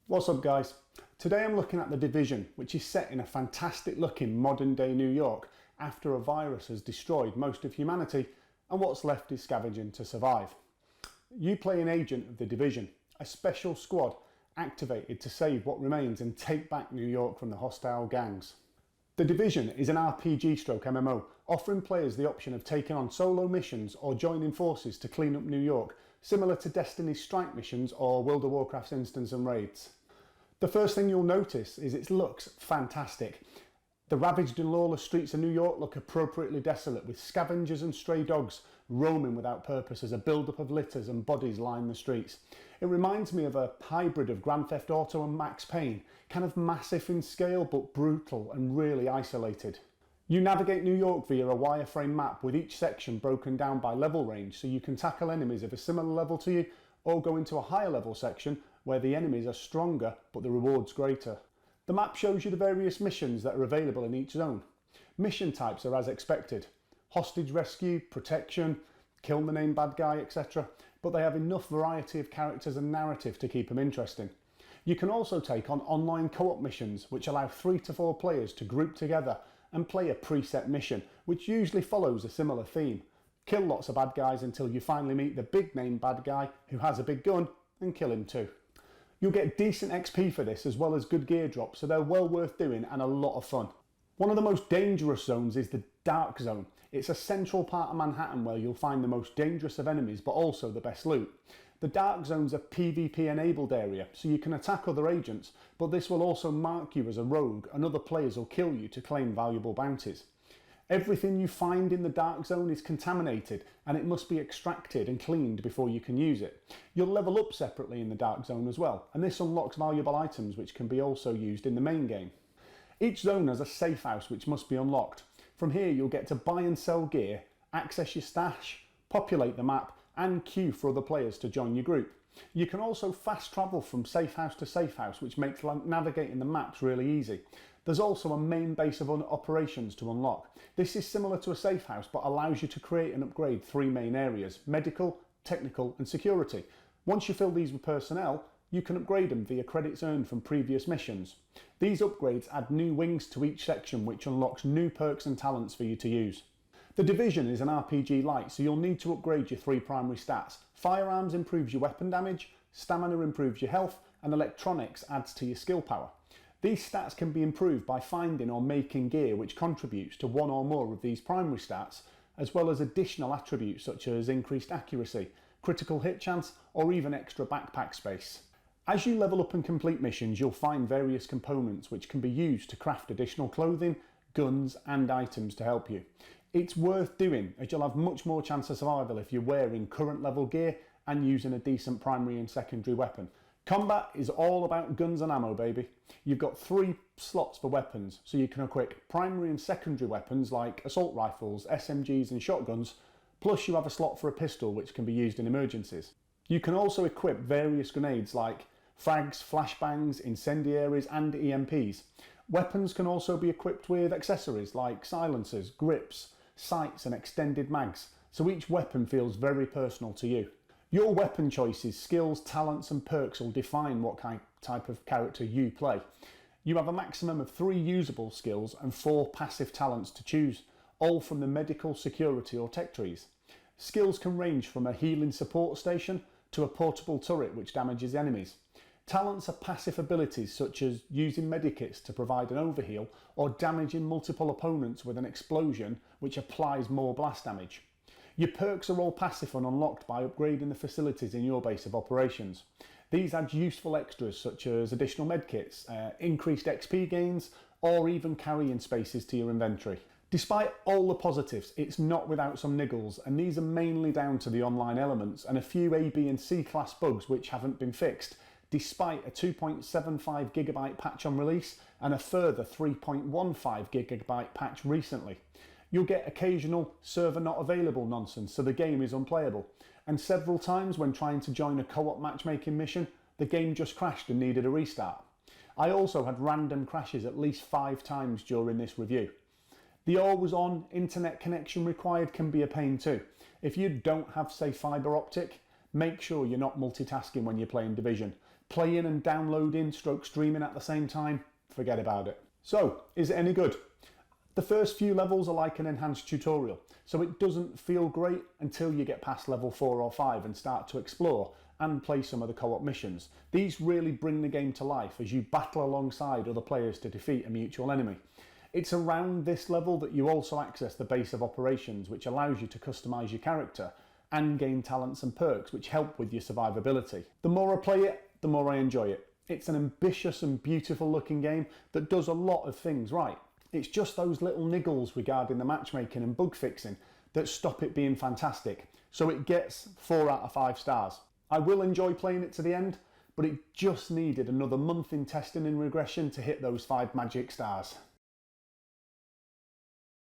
What's up guys? Today I'm looking at The Division, which is set in a fantastic looking modern day New York after a virus has destroyed most of humanity and what's left is scavenging to survive. You play an agent of The Division, a special squad activated to save what remains and take back New York from the hostile gangs. The Division is an RPG/MMO, offering players the option of taking on solo missions or joining forces to clean up New York, similar to Destiny's Strike missions or World of Warcraft's Instance and Raids. The first thing you'll notice is it looks fantastic. The ravaged and lawless streets of New York look appropriately desolate, with scavengers and stray dogs roaming without purpose as a build-up of litters and bodies line the streets. It reminds me of a hybrid of Grand Theft Auto and Max Payne, kind of massive in scale but brutal and really isolated. You navigate New York via a wireframe map, with each section broken down by level range, so you can tackle enemies of a similar level to you or go into a higher level section where the enemies are stronger but the rewards greater. The map shows you the various missions that are available in each zone. Mission types are as expected: hostage rescue, protection, kill the named bad guy, etc. But they have enough variety of characters and narrative to keep them interesting. You can also take on online co-op missions, which allow 3 to 4 players to group together and play a preset mission, which usually follows a similar theme. Kill lots of bad guys until you finally meet the big name bad guy who has a big gun, and kill him too. You'll get decent XP for this, as well as good gear drops, so they're well worth doing and a lot of fun. One of the most dangerous zones is the Dark Zone. It's a central part of Manhattan where you'll find the most dangerous of enemies, but also the best loot. The Dark Zone's a PvP enabled area, so you can attack other agents, but this will also mark you as a rogue and other players will kill you to claim valuable bounties. Everything you find in the Dark Zone is contaminated and it must be extracted and cleaned before you can use it. You'll level up separately in the Dark Zone as well, and this unlocks valuable items which can be also used in the main game. Each zone has a safe house which must be unlocked. From here you'll get to buy and sell gear, access your stash, populate the map and queue for other players to join your group. You can also fast travel from safe house to safe house, which makes navigating the maps really easy. There's also a main base of operations to unlock. This is similar to a safe house but allows you to create and upgrade 3 main areas: medical, technical and security. Once you fill these with personnel, you can upgrade them via credits earned from previous missions. These upgrades add new wings to each section, which unlocks new perks and talents for you to use. The Division is an RPG light, so you'll need to upgrade your 3 primary stats. Firearms improves your weapon damage, stamina improves your health, and electronics adds to your skill power. These stats can be improved by finding or making gear which contributes to 1 or more of these primary stats, as well as additional attributes such as increased accuracy, critical hit chance, or even extra backpack space. As you level up and complete missions, you'll find various components which can be used to craft additional clothing, guns and items to help you. It's worth doing, as you'll have much more chance of survival if you're wearing current level gear and using a decent primary and secondary weapon. Combat is all about guns and ammo, baby. You've got 3 slots for weapons, so you can equip primary and secondary weapons like assault rifles, SMGs and shotguns, plus you have a slot for a pistol which can be used in emergencies. You can also equip various grenades like frags, flashbangs, incendiaries and EMPs. Weapons can also be equipped with accessories like silencers, grips, sights and extended mags, so each weapon feels very personal to you. Your weapon choices, skills, talents and perks will define what type of character you play. You have a maximum of 3 usable skills and 4 passive talents to choose, all from the medical, security or tech trees. Skills can range from a healing support station to a portable turret which damages enemies. Talents are passive abilities such as using medikits to provide an overheal or damaging multiple opponents with an explosion which applies more blast damage. Your perks are all passive and unlocked by upgrading the facilities in your base of operations. These add useful extras such as additional medkits, increased XP gains or even carrying spaces to your inventory. Despite all the positives, it's not without some niggles, and these are mainly down to the online elements and a few A, B and C class bugs which haven't been fixed, despite a 2.75GB patch on release and a further 3.15GB patch recently. You'll get occasional server not available nonsense, so the game is unplayable, and several times when trying to join a co-op matchmaking mission, the game just crashed and needed a restart. I also had random crashes at least 5 times during this review. The always on internet connection required can be a pain too. If you don't have, say, fibre optic, make sure you're not multitasking when you're playing Division. Playing and downloading stroke streaming at the same time, forget about it. So, is it any good? The first few levels are like an enhanced tutorial, so it doesn't feel great until you get past level 4 or 5 and start to explore and play some of the co-op missions. These really bring the game to life as you battle alongside other players to defeat a mutual enemy. It's around this level that you also access the base of operations, which allows you to customise your character and gain talents and perks which help with your survivability. The more I play it, the more I enjoy it. It's an ambitious and beautiful looking game that does a lot of things right. It's just those little niggles regarding the matchmaking and bug fixing that stop it being fantastic. So it gets 4 out of 5 stars. I will enjoy playing it to the end, but it just needed another month in testing and regression to hit those 5 magic stars.